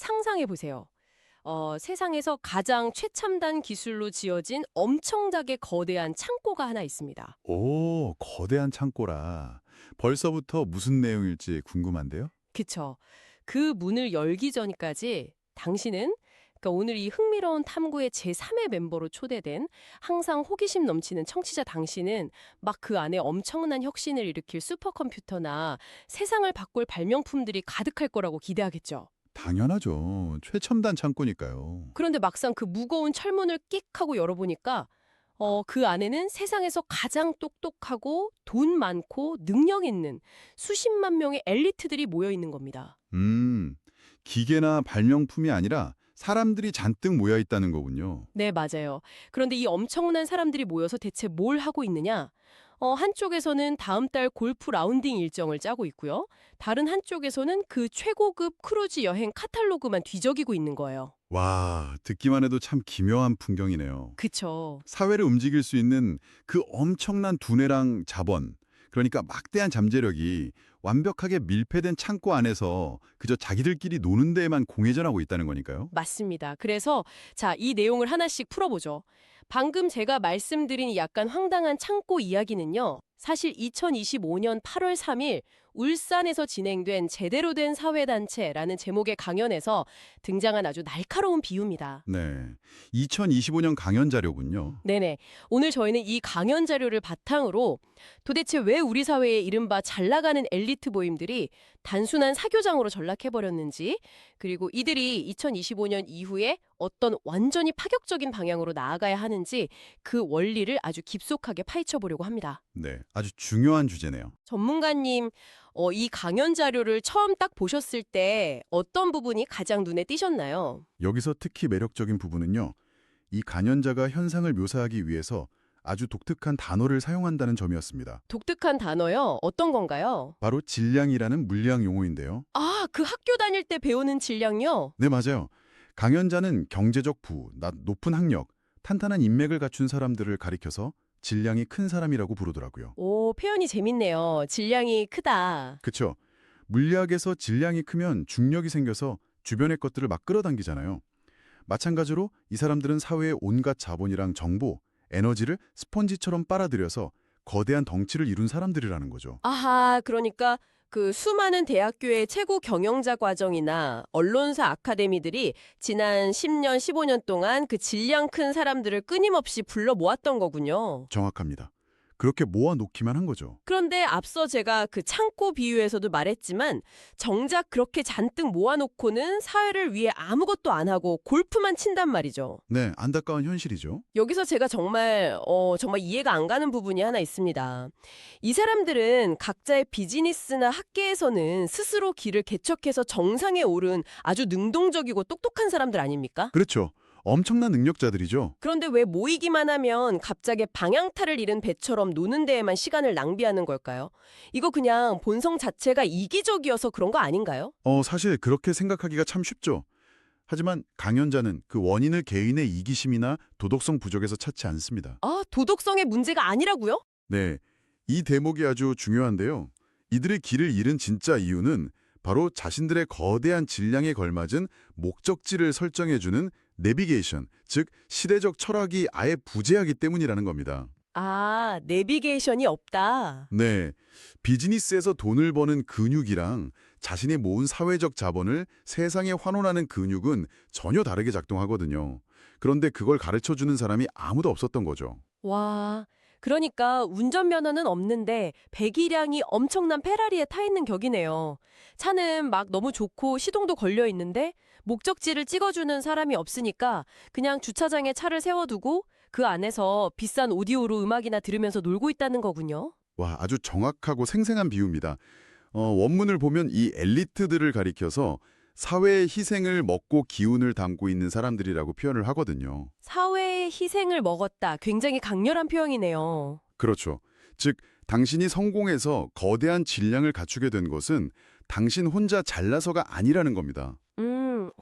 상상해 보세요. 세상에서 가장 최첨단 기술로 지어진 엄청나게 거대한 창고가 하나 있습니다. 오, 거대한 창고라. 벌써부터 무슨 내용일지 궁금한데요? 그쵸? 그 문을 열기 전까지 당신은 그러니까 오늘 이 흥미로운 탐구의 제3의 멤버로 초대된 항상 호기심 넘치는 청취자 당신은 막 그 안에 엄청난 혁신을 일으킬 슈퍼컴퓨터나 세상을 바꿀 발명품들이 가득할 거라고 기대하겠죠. 당연하죠. 최첨단 창고니까요. 그런데 막상 그 무거운 철문을 끽 하고 열어보니까 그 안에는 세상에서 가장 똑똑하고 돈 많고 능력 있는 수십만 명의 엘리트들이 모여 있는 겁니다. 기계나 발명품이 아니라 사람들이 잔뜩 모여 있다는 거군요. 네, 맞아요. 그런데 이 엄청난 사람들이 모여서 대체 뭘 하고 있느냐? 한쪽에서는 다음 달 골프 라운딩 일정을 짜고 있고요. 다른 한쪽에서는 그 최고급 크루즈 여행 카탈로그만 뒤적이고 있는 거예요. 와, 듣기만 해도 참 기묘한 풍경이네요. 그쵸. 사회를 움직일 수 있는 그 엄청난 두뇌랑 자본, 그러니까 막대한 잠재력이 완벽하게 밀폐된 창고 안에서 그저 자기들끼리 노는 데에만 공회전하고 있다는 거니까요. 맞습니다. 그래서 자, 이 내용을 하나씩 풀어보죠. 방금 제가 말씀드린 이 약간 황당한 창고 이야기는요. 사실 2025년 8월 3일 울산에서 진행된 제대로 된 사회단체라는 제목의 강연에서 등장한 아주 날카로운 비유입니다. 네. 2025년 강연 자료군요. 네네. 오늘 저희는 이 강연 자료를 바탕으로 도대체 왜 우리 사회의 이른바 잘 나가는 엘리트 모임들이 단순한 사교장으로 전락해버렸는지, 그리고 이들이 2025년 이후에 어떤 완전히 파격적인 방향으로 나아가야 하는지 그 원리를 아주 깊숙하게 파헤쳐 보려고 합니다. 네. 아주 중요한 주제네요. 전문가님, 이 강연 자료를 처음 딱 보셨을 때 어떤 부분이 가장 눈에 띄셨나요? 여기서 특히 매력적인 부분은요. 이 강연자가 현상을 묘사하기 위해서 아주 독특한 단어를 사용한다는 점이었습니다. 독특한 단어요? 어떤 건가요? 바로 질량이라는 물리학 용어인데요. 아, 그 학교 다닐 때 배우는 질량요? 네, 맞아요. 강연자는 경제적 높은 학력, 탄탄한 인맥을 갖춘 사람들을 가리켜서 질량이 큰 사람이라고 부르더라고요. 오, 표현이 재밌네요. 질량이 크다. 그쵸? 물리학에서 질량이 크면 중력이 생겨서 주변의 것들을 막 끌어당기잖아요. 마찬가지로 이 사람들은 사회의 온갖 자본이랑 정보, 에너지를 스펀지처럼 빨아들여서 거대한 덩치를 이룬 사람들이라는 거죠. 아하, 그러니까 그 수많은 대학교의 최고 경영자 과정이나 언론사 아카데미들이 지난 10년, 15년 동안 그 질량 큰 사람들을 끊임없이 불러 모았던 거군요. 정확합니다. 그렇게 모아놓기만 한 거죠. 그런데 앞서 제가 그 창고 비유에서도 말했지만 정작 그렇게 잔뜩 모아놓고는 사회를 위해 아무것도 안 하고 골프만 친단 말이죠. 네, 안타까운 현실이죠. 여기서 제가 정말 이해가 안 가는 부분이 하나 있습니다. 이 사람들은 각자의 비즈니스나 학계에서는 스스로 길을 개척해서 정상에 오른 아주 능동적이고 똑똑한 사람들 아닙니까? 그렇죠. 엄청난 능력자들이죠. 그런데 왜 모이기만 하면 갑자기 방향타를 잃은 배처럼 노는 데에만 시간을 낭비하는 걸까요? 이거 그냥 본성 자체가 이기적이어서 그런 거 아닌가요? 사실 그렇게 생각하기가 참 쉽죠. 하지만 강연자는 그 원인을 개인의 이기심이나 도덕성 부족에서 찾지 않습니다. 아, 도덕성의 문제가 아니라고요? 네, 이 대목이 아주 중요한데요. 이들의 길을 잃은 진짜 이유는 바로 자신들의 거대한 질량에 걸맞은 목적지를 설정해주는 내비게이션, 즉 시대적 철학이 아예 부재하기 때문이라는 겁니다. 아, 내비게이션이 없다. 네, 비즈니스에서 돈을 버는 근육이랑 자신이 모은 사회적 자본을 세상에 환원하는 근육은 전혀 다르게 작동하거든요. 그런데 그걸 가르쳐주는 사람이 아무도 없었던 거죠. 와, 그러니까 운전면허는 없는데 배기량이 엄청난 페라리에 타 있는 격이네요. 차는 막 너무 좋고 시동도 걸려 있는데 목적지를 찍어주는 사람이 없으니까 그냥 주차장에 차를 세워두고 그 안에서 비싼 오디오로 음악이나 들으면서 놀고 있다는 거군요. 와, 아주 정확하고 생생한 비유입니다. 원문을 보면 이 엘리트들을 가리켜서 사회의 희생을 먹고 기운을 담고 있는 사람들이라고 표현을 하거든요. 사회의 희생을 먹었다. 굉장히 강렬한 표현이네요. 그렇죠. 즉, 당신이 성공해서 거대한 질량을 갖추게 된 것은 당신 혼자 잘나서가 아니라는 겁니다.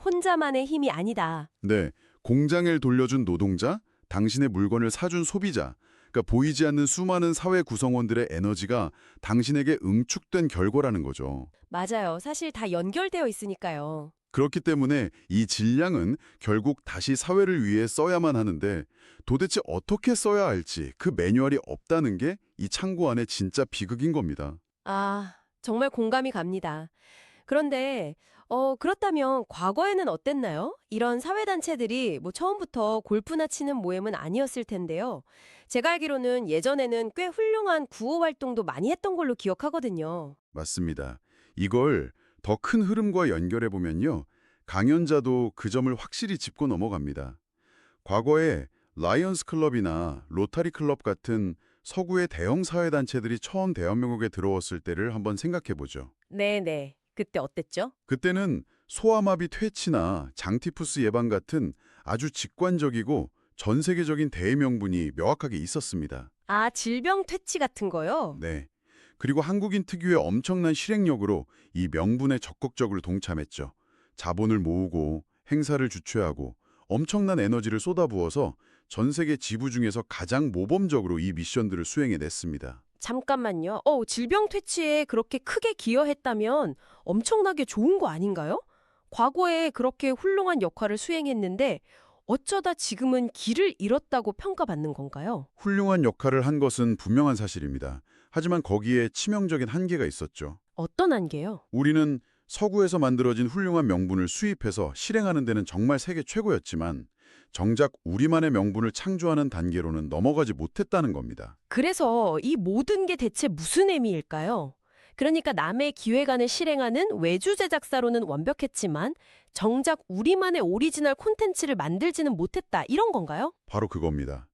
혼자만의 힘이 아니다. 네, 공장을 돌려준 노동자, 당신의 물건을 사준 소비자, 그러니까 보이지 않는 수많은 사회 구성원들의 에너지가 당신에게 응축된 결과라는 거죠. 맞아요. 사실 다 연결되어 있으니까요. 그렇기 때문에 이 질량은 결국 다시 사회를 위해 써야만 하는데 도대체 어떻게 써야 할지 그 매뉴얼이 없다는 게 이 창고 안의 진짜 비극인 겁니다. 아, 정말 공감이 갑니다. 그런데 그렇다면 과거에는 어땠나요? 이런 사회단체들이 뭐 처음부터 골프나 치는 모임은 아니었을 텐데요. 제가 알기로는 예전에는 꽤 훌륭한 구호 활동도 많이 했던 걸로 기억하거든요. 맞습니다. 이걸 더 큰 흐름과 연결해 보면요. 강연자도 그 점을 확실히 짚고 넘어갑니다. 과거에 라이언스 클럽이나 로타리 클럽 같은 서구의 대형 사회단체들이 처음 대한민국에 들어왔을 때를 한번 생각해 보죠. 네네. 그때 어땠죠? 그때는 소아마비 퇴치나 장티푸스 예방 같은 아주 직관적이고 전 세계적인 대의 명분이 명확하게 있었습니다. 아, 질병 퇴치 같은 거요? 네. 그리고 한국인 특유의 엄청난 실행력으로 이 명분에 적극적으로 동참했죠. 자본을 모으고 행사를 주최하고 엄청난 에너지를 쏟아부어서 전 세계 지부 중에서 가장 모범적으로 이 미션들을 수행해냈습니다. 잠깐만요. 질병 퇴치에 그렇게 크게 기여했다면 엄청나게 좋은 거 아닌가요? 과거에 그렇게 훌륭한 역할을 수행했는데 어쩌다 지금은 길을 잃었다고 평가받는 건가요? 훌륭한 역할을 한 것은 분명한 사실입니다. 하지만 거기에 치명적인 한계가 있었죠. 어떤 한계요? 우리는 서구에서 만들어진 훌륭한 명분을 수입해서 실행하는 데는 정말 세계 최고였지만 정작 우리만의 명분을 창조하는 단계로는 넘어가지 못했다는 겁니다. 그래서 이 모든 게 대체 무슨 의미일까요? 그러니까 남의 기획안을 실행하는 외주 제작사로는 완벽했지만 정작 우리만의 오리지널 콘텐츠를 만들지는 못했다 이런 건가요? 바로 그겁니다.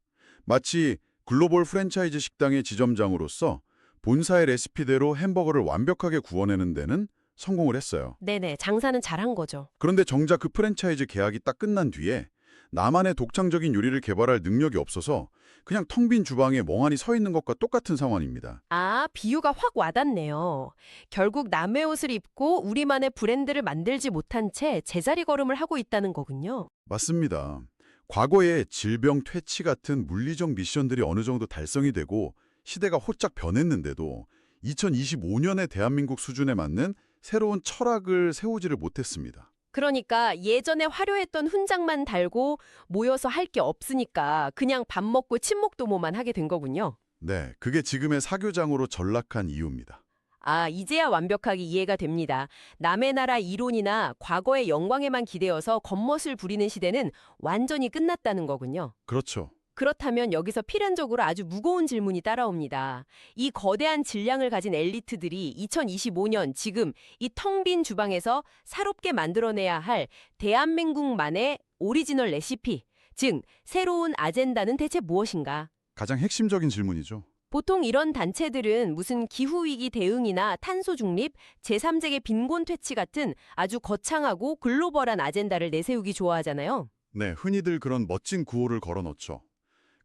마치 글로벌 프랜차이즈 식당의 지점장으로서 본사의 레시피대로 햄버거를 완벽하게 구워내는 데는 성공을 했어요. 네네, 장사는 잘한 거죠. 그런데 정작 그 프랜차이즈 계약이 딱 끝난 뒤에 나만의 독창적인 요리를 개발할 능력이 없어서 그냥 텅 빈 주방에 멍하니 서 있는 것과 똑같은 상황입니다. 아, 비유가 확 와닿네요. 결국 남의 옷을 입고 우리만의 브랜드를 만들지 못한 채 제자리 걸음을 하고 있다는 거군요. 맞습니다. 과거에 질병 퇴치 같은 물리적 미션들이 어느 정도 달성이 되고 시대가 호짝 변했는데도 2025년의 대한민국 수준에 맞는 새로운 철학을 세우지를 못했습니다. 그러니까 예전에 화려했던 훈장만 달고 모여서 할 게 없으니까 그냥 밥 먹고 친목도모만 하게 된 거군요. 네, 그게 지금의 사교장으로 전락한 이유입니다. 아, 이제야 완벽하게 이해가 됩니다. 남의 나라 이론이나 과거의 영광에만 기대어서 겉멋을 부리는 시대는 완전히 끝났다는 거군요. 그렇죠. 그렇다면 여기서 필연적으로 아주 무거운 질문이 따라옵니다. 이 거대한 질량을 가진 엘리트들이 2025년 지금 이 텅 빈 주방에서 새롭게 만들어내야 할 대한민국만의 오리지널 레시피, 즉 새로운 아젠다는 대체 무엇인가? 가장 핵심적인 질문이죠. 보통 이런 단체들은 무슨 기후위기 대응이나 탄소 중립, 제3세계 빈곤 퇴치 같은 아주 거창하고 글로벌한 아젠다를 내세우기 좋아하잖아요. 네, 흔히들 그런 멋진 구호를 걸어놓죠.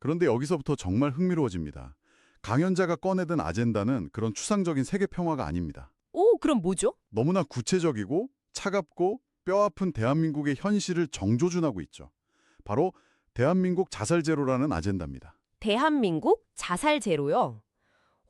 그런데 여기서부터 정말 흥미로워집니다. 강연자가 꺼내든 아젠다는 그런 추상적인 세계 평화가 아닙니다. 오, 그럼 뭐죠? 너무나 구체적이고 차갑고 뼈아픈 대한민국의 현실을 정조준하고 있죠. 바로 대한민국 자살 제로라는 아젠다입니다. 대한민국 자살 제로요.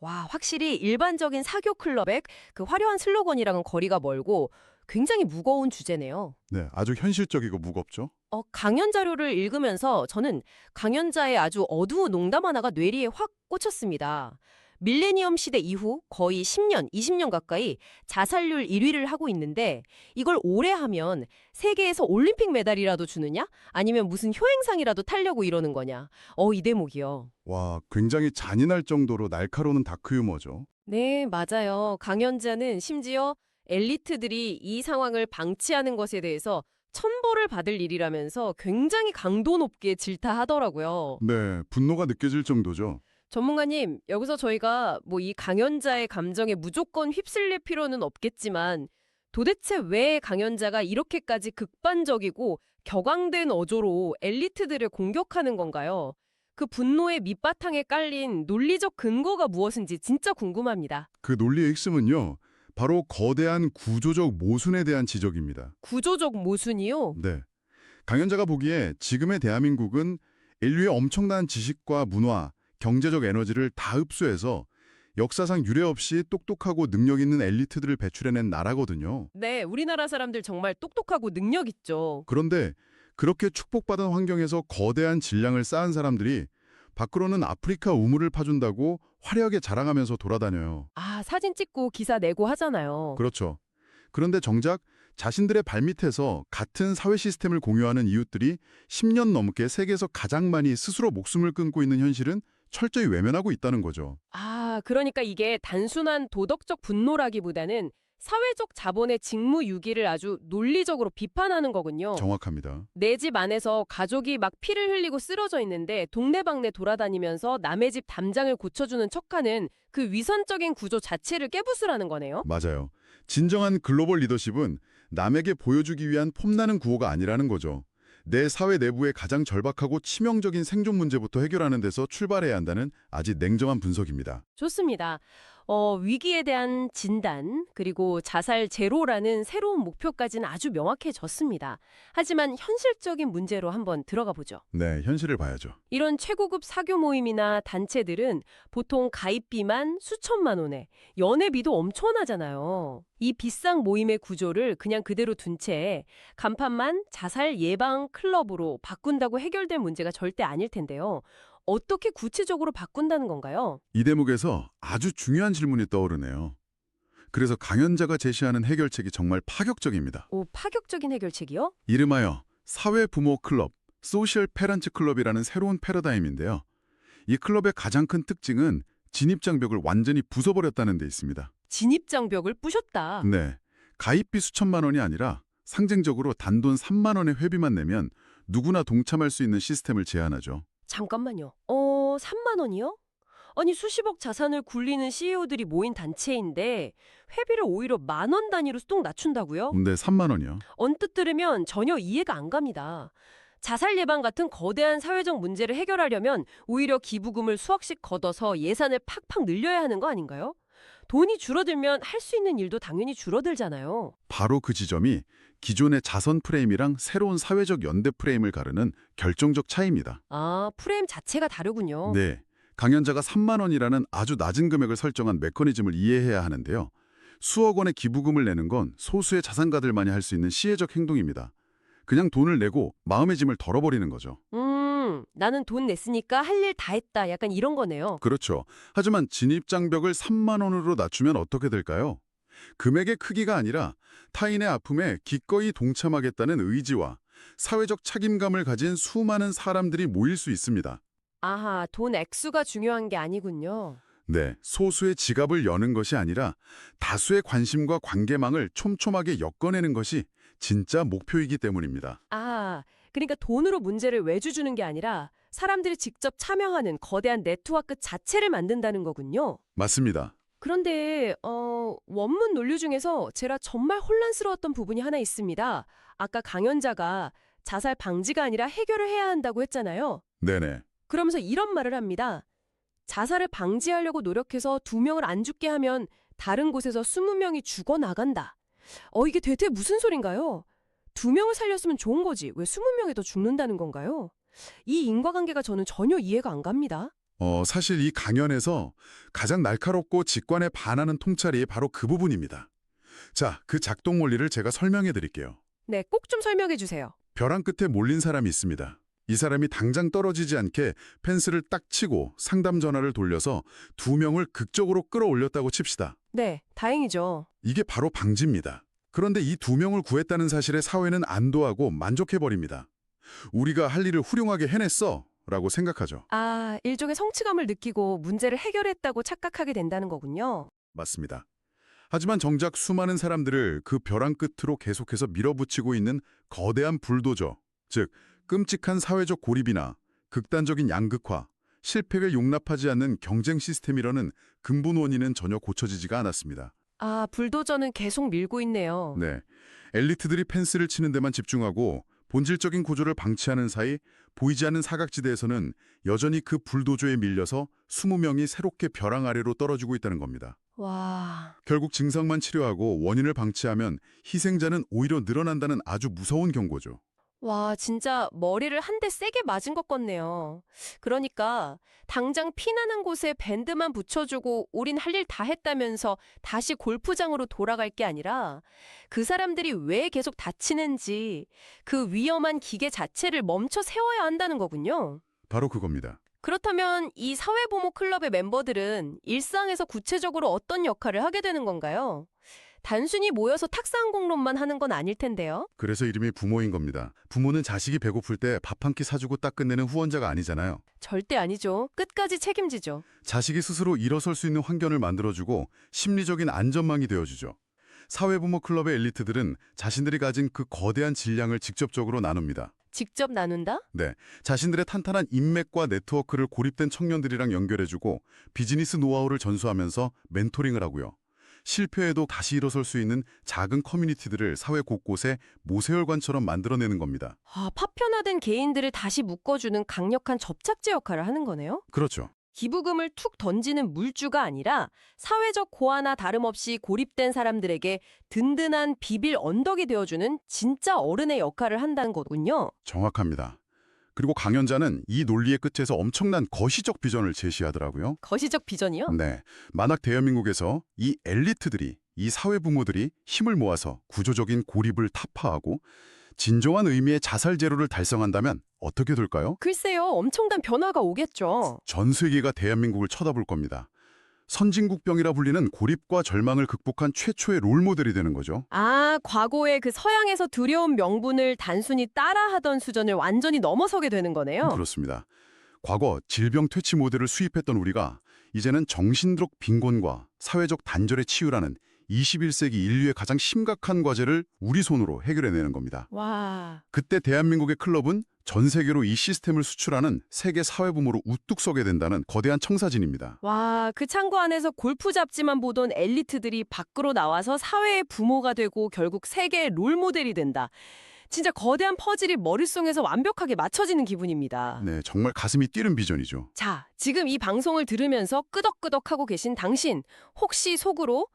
와, 확실히 일반적인 사교 클럽의 그 화려한 슬로건이랑은 거리가 멀고 굉장히 무거운 주제네요. 네, 아주 현실적이고 무겁죠. 강연 자료를 읽으면서 저는 강연자의 아주 어두운 농담 하나가 뇌리에 확 꽂혔습니다. 밀레니엄 시대 이후 거의 10년, 20년 가까이 자살률 1위를 하고 있는데 이걸 오래 하면 세계에서 올림픽 메달이라도 주느냐? 아니면 무슨 효행상이라도 타려고 이러는 거냐? 이 대목이요. 와, 굉장히 잔인할 정도로 날카로운 다크 유머죠. 네, 맞아요. 강연자는 심지어 엘리트들이 이 상황을 방치하는 것에 대해서 천벌을 받을 일이라면서 굉장히 강도 높게 질타하더라고요. 네, 분노가 느껴질 정도죠. 전문가님, 여기서 저희가 뭐 이 강연자의 감정에 무조건 휩쓸릴 필요는 없겠지만 도대체 왜 강연자가 이렇게까지 극단적이고 격앙된 어조로 엘리트들을 공격하는 건가요? 그 분노의 밑바탕에 깔린 논리적 근거가 무엇인지 진짜 궁금합니다. 그 논리의 핵심은요. 바로 거대한 구조적 모순에 대한 지적입니다. 구조적 모순이요? 네. 강연자가 보기에 지금의 대한민국은 인류의 엄청난 지식과 문화, 경제적 에너지를 다 흡수해서 역사상 유례 없이 똑똑하고 능력 있는 엘리트들을 배출해낸 나라거든요. 네, 우리나라 사람들 정말 똑똑하고 능력 있죠. 그런데 그렇게 축복받은 환경에서 거대한 질량을 쌓은 사람들이 밖으로는 아프리카 우물을 파준다고 화려하게 자랑하면서 돌아다녀요. 아, 사진 찍고 기사 내고 하잖아요. 그렇죠. 그런데 정작 자신들의 발밑에서 같은 사회 시스템을 공유하는 이웃들이 10년 넘게 세계에서 가장 많이 스스로 목숨을 끊고 있는 현실은 철저히 외면하고 있다는 거죠. 아, 그러니까 이게 단순한 도덕적 분노라기보다는 사회적 자본의 직무유기를 아주 논리적으로 비판하는 거군요. 정확합니다. 내 집 안에서 가족이 막 피를 흘리고 쓰러져 있는데 동네방네 돌아다니면서 남의 집 담장을 고쳐주는 척하는 그 위선적인 구조 자체를 깨부수라는 거네요. 맞아요. 진정한 글로벌 리더십은 남에게 보여주기 위한 폼나는 구호가 아니라는 거죠. 내 사회 내부의 가장 절박하고 치명적인 생존 문제부터 해결하는 데서 출발해야 한다는 아주 냉정한 분석입니다. 좋습니다. 위기에 대한 진단, 그리고 자살 제로라는 새로운 목표까지는 아주 명확해졌습니다. 하지만 현실적인 문제로 한번 들어가 보죠. 네, 현실을 봐야죠. 이런 최고급 사교 모임이나 단체들은 보통 가입비만 수천만 원에 연회비도 엄청나잖아요. 이 비싼 모임의 구조를 그냥 그대로 둔 채 간판만 자살 예방 클럽으로 바꾼다고 해결될 문제가 절대 아닐 텐데요. 어떻게 구체적으로 바꾼다는 건가요? 이 대목에서 아주 중요한 질문이 떠오르네요. 그래서 강연자가 제시하는 해결책이 정말 파격적입니다. 오, 파격적인 해결책이요? 이름하여 사회 부모 클럽, 소셜 페런츠 클럽이라는 새로운 패러다임인데요. 이 클럽의 가장 큰 특징은 진입장벽을 완전히 부숴버렸다는 데 있습니다. 진입장벽을 부셨다. 네, 가입비 수천만 원이 아니라 상징적으로 단돈 3만 원의 회비만 내면 누구나 동참할 수 있는 시스템을 제안하죠. 잠깐만요. 3만 원이요? 아니 수십억 자산을 굴리는 CEO들이 모인 단체인데 회비를 오히려 10,000원 단위로 뚝 낮춘다고요? 근데 3만 원이요? 언뜻 들으면 전혀 이해가 안 갑니다. 자살 예방 같은 거대한 사회적 문제를 해결하려면 오히려 기부금을 수억씩 걷어서 예산을 팍팍 늘려야 하는 거 아닌가요? 돈이 줄어들면 할 수 있는 일도 당연히 줄어들잖아요. 바로 그 지점이 기존의 자선 프레임이랑 새로운 사회적 연대 프레임을 가르는 결정적 차이입니다. 아, 프레임 자체가 다르군요. 네, 강연자가 3만 원이라는 아주 낮은 금액을 설정한 메커니즘을 이해해야 하는데요. 수억 원의 기부금을 내는 건 소수의 자산가들만이 할 수 있는 시혜적 행동입니다. 그냥 돈을 내고 마음의 짐을 덜어버리는 거죠. 나는 돈 냈으니까 할 일 다 했다. 약간 이런 거네요. 그렇죠. 하지만 진입장벽을 3만 원으로 낮추면 어떻게 될까요? 금액의 크기가 아니라 타인의 아픔에 기꺼이 동참하겠다는 의지와 사회적 책임감을 가진 수많은 사람들이 모일 수 있습니다. 아하, 돈 액수가 중요한 게 아니군요. 네, 소수의 지갑을 여는 것이 아니라 다수의 관심과 관계망을 촘촘하게 엮어내는 것이 진짜 목표이기 때문입니다. 아, 그러니까 돈으로 문제를 외주주는 게 아니라 사람들이 직접 참여하는 거대한 네트워크 자체를 만든다는 거군요. 맞습니다. 그런데 원문 논리 중에서 제가 정말 혼란스러웠던 부분이 하나 있습니다. 아까 강연자가 자살 방지가 아니라 해결을 해야 한다고 했잖아요. 네네. 그러면서 이런 말을 합니다. 자살을 방지하려고 노력해서 2명을 안 죽게 하면 다른 곳에서 20명이 죽어나간다. 이게 대체 무슨 소린가요? 2명을 살렸으면 좋은 거지. 왜 20명이 더 죽는다는 건가요? 이 인과관계가 저는 전혀 이해가 안 갑니다. 사실 이 강연에서 가장 날카롭고 직관에 반하는 통찰이 바로 그 부분입니다. 자, 그 작동 원리를 제가 설명해 드릴게요. 네, 꼭 좀 설명해 주세요. 벼랑 끝에 몰린 사람이 있습니다. 이 사람이 당장 떨어지지 않게 펜스를 딱 치고 상담 전화를 돌려서 2명을 극적으로 끌어올렸다고 칩시다. 네, 다행이죠. 이게 바로 방지입니다. 그런데 이 2명을 구했다는 사실에 사회는 안도하고 만족해버립니다. 우리가 할 일을 훌륭하게 해냈어 라고 생각하죠. 아, 일종의 성취감을 느끼고 문제를 해결했다고 착각하게 된다는 거군요. 맞습니다. 하지만 정작 수많은 사람들을 그 벼랑 끝으로 계속해서 밀어붙이고 있는 거대한 불도저, 즉 끔찍한 사회적 고립이나 극단적인 양극화, 실패를 용납하지 않는 경쟁 시스템이라는 근본 원인은 전혀 고쳐지지가 않았습니다. 아, 불도저는 계속 밀고 있네요. 네, 엘리트들이 펜스를 치는 데만 집중하고 본질적인 구조를 방치하는 사이 보이지 않는 사각지대에서는 여전히 그 불도저에 밀려서 20명이 새롭게 벼랑 아래로 떨어지고 있다는 겁니다. 와, 결국 증상만 치료하고 원인을 방치하면 희생자는 오히려 늘어난다는 아주 무서운 경고죠. 와, 진짜 머리를 한 대 세게 맞은 것 같네요. 그러니까 당장 피나는 곳에 밴드만 붙여주고 우린 할 일 다 했다면서 다시 골프장으로 돌아갈 게 아니라 그 사람들이 왜 계속 다치는지 그 위험한 기계 자체를 멈춰 세워야 한다는 거군요. 바로 그겁니다. 그렇다면 이 사회보모 클럽의 멤버들은 일상에서 구체적으로 어떤 역할을 하게 되는 건가요? 단순히 모여서 탁상공론만 하는 건 아닐 텐데요. 그래서 이름이 부모인 겁니다. 부모는 자식이 배고플 때 밥 한 끼 사주고 딱 끝내는 후원자가 아니잖아요. 절대 아니죠. 끝까지 책임지죠. 자식이 스스로 일어설 수 있는 환경을 만들어주고 심리적인 안전망이 되어주죠. 사회부모 클럽의 엘리트들은 자신들이 가진 그 거대한 질량을 직접적으로 나눕니다. 직접 나눈다? 네, 자신들의 탄탄한 인맥과 네트워크를 고립된 청년들이랑 연결해주고 비즈니스 노하우를 전수하면서 멘토링을 하고요. 실패해도 다시 일어설 수 있는 작은 커뮤니티들을 사회 곳곳에 모세혈관처럼 만들어내는 겁니다. 아, 파편화된 개인들을 다시 묶어주는 강력한 접착제 역할을 하는 거네요. 그렇죠. 기부금을 툭 던지는 물주가 아니라 사회적 고아나 다름없이 고립된 사람들에게 든든한 비빌 언덕이 되어주는 진짜 어른의 역할을 한다는 거군요. 정확합니다. 그리고 강연자는 이 논리의 끝에서 엄청난 거시적 비전을 제시하더라고요. 거시적 비전이요? 네, 만약 대한민국에서 이 엘리트들이, 이 사회부모들이 힘을 모아서 구조적인 고립을 타파하고 진정한 의미의 자살 제로를 달성한다면 어떻게 될까요? 글쎄요, 엄청난 변화가 오겠죠. 전 세계가 대한민국을 쳐다볼 겁니다. 선진국병이라 불리는 고립과 절망을 극복한 최초의 롤모델이 되는 거죠. 아, 과거의 그 서양에서 두려운 명분을 단순히 따라하던 수준을 완전히 넘어서게 되는 거네요. 그렇습니다. 과거 질병 퇴치 모델을 수입했던 우리가 이제는 정신적 빈곤과 사회적 단절에 치유라는 21세기 인류의 가장 심각한 과제를 우리 손으로 해결해내는 겁니다. 와, 그때 대한민국의 클럽은 전 세계로 이 시스템을 수출하는 세계 사회부모로 우뚝 서게 된다는 거대한 청사진입니다. 와, 그 창고 안에서 골프 잡지만 보던 엘리트들이 밖으로 나와서 사회의 부모가 되고 결국 세계의 롤모델이 된다. 진짜 거대한 퍼즐이 머릿속에서 완벽하게 맞춰지는 기분입니다. 네, 정말 가슴이 뛰는 비전이죠. 자, 지금 이 방송을 들으면서 끄덕끄덕하고 계신 당신, 혹시 속으로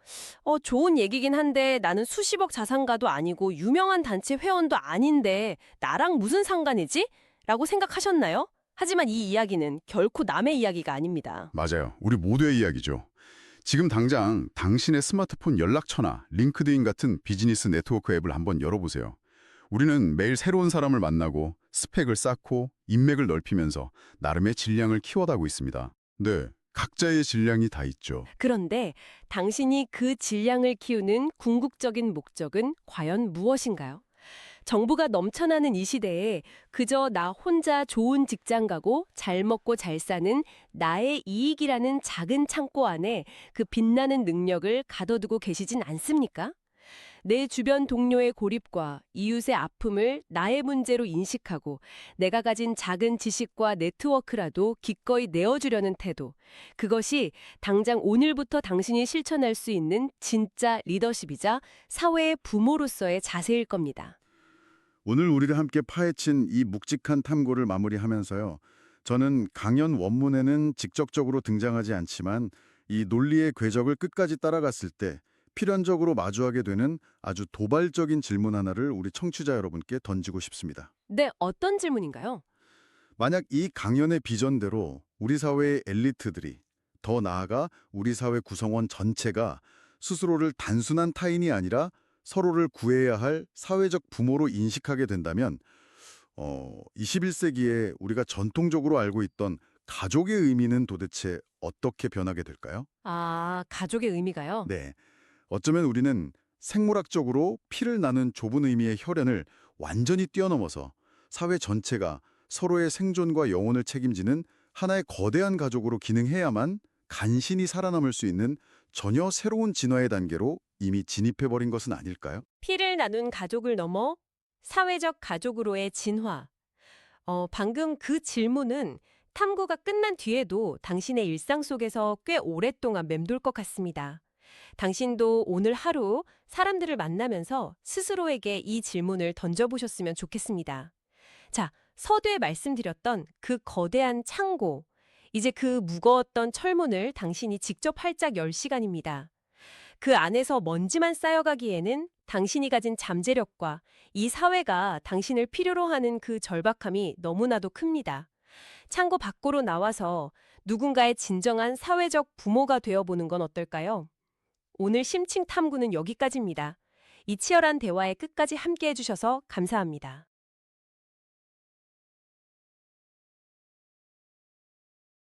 좋은 얘기긴 한데 나는 수십억 자산가도 아니고 유명한 단체 회원도 아닌데 나랑 무슨 상관이지? 라고 생각하셨나요? 하지만 이 이야기는 결코 남의 이야기가 아닙니다. 맞아요. 우리 모두의 이야기죠. 지금 당장 당신의 스마트폰 연락처나 링크드인 같은 비즈니스 네트워크 앱을 한번 열어보세요. 우리는 매일 새로운 사람을 만나고 스펙을 쌓고 인맥을 넓히면서 나름의 질량을 키워가고 있습니다. 네, 각자의 질량이 다 있죠. 그런데 당신이 그 질량을 키우는 궁극적인 목적은 과연 무엇인가요? 정보가 넘쳐나는 이 시대에 그저 나 혼자 좋은 직장 가고 잘 먹고 잘 사는 나의 이익이라는 작은 창고 안에 그 빛나는 능력을 가둬두고 계시진 않습니까? 내 주변 동료의 고립과 이웃의 아픔을 나의 문제로 인식하고 내가 가진 작은 지식과 네트워크라도 기꺼이 내어주려는 태도. 그것이 당장 오늘부터 당신이 실천할 수 있는 진짜 리더십이자 사회의 부모로서의 자세일 겁니다. 오늘 우리를 함께 파헤친 이 묵직한 탐구를 마무리하면서요. 저는 강연 원문에는 직접적으로 등장하지 않지만 이 논리의 궤적을 끝까지 따라갔을 때 필연적으로 마주하게 되는 아주 도발적인 질문 하나를 우리 청취자 여러분께 던지고 싶습니다. 네, 어떤 질문인가요? 만약 이 강연의 비전대로 우리 사회의 엘리트들이, 더 나아가 우리 사회 구성원 전체가 스스로를 단순한 타인이 아니라 서로를 구해야 할 사회적 부모로 인식하게 된다면 21세기에 우리가 전통적으로 알고 있던 가족의 의미는 도대체 어떻게 변하게 될까요? 아, 가족의 의미가요? 네. 어쩌면 우리는 생물학적으로 피를 나눈 좁은 의미의 혈연을 완전히 뛰어넘어서 사회 전체가 서로의 생존과 영혼을 책임지는 하나의 거대한 가족으로 기능해야만 간신히 살아남을 수 있는 전혀 새로운 진화의 단계로 이미 진입해버린 것은 아닐까요? 피를 나눈 가족을 넘어 사회적 가족으로의 진화. 방금 그 질문은 탐구가 끝난 뒤에도 당신의 일상 속에서 꽤 오랫동안 맴돌 것 같습니다. 당신도 오늘 하루 사람들을 만나면서 스스로에게 이 질문을 던져보셨으면 좋겠습니다. 자, 서두에 말씀드렸던 그 거대한 창고, 이제 그 무거웠던 철문을 당신이 직접 활짝 열 시간입니다. 그 안에서 먼지만 쌓여가기에는 당신이 가진 잠재력과 이 사회가 당신을 필요로 하는 그 절박함이 너무나도 큽니다. 창고 밖으로 나와서 누군가의 진정한 사회적 부모가 되어보는 건 어떨까요? 오늘 심층 탐구는 여기까지입니다. 이 치열한 대화의 끝까지 함께 해주셔서 감사합니다.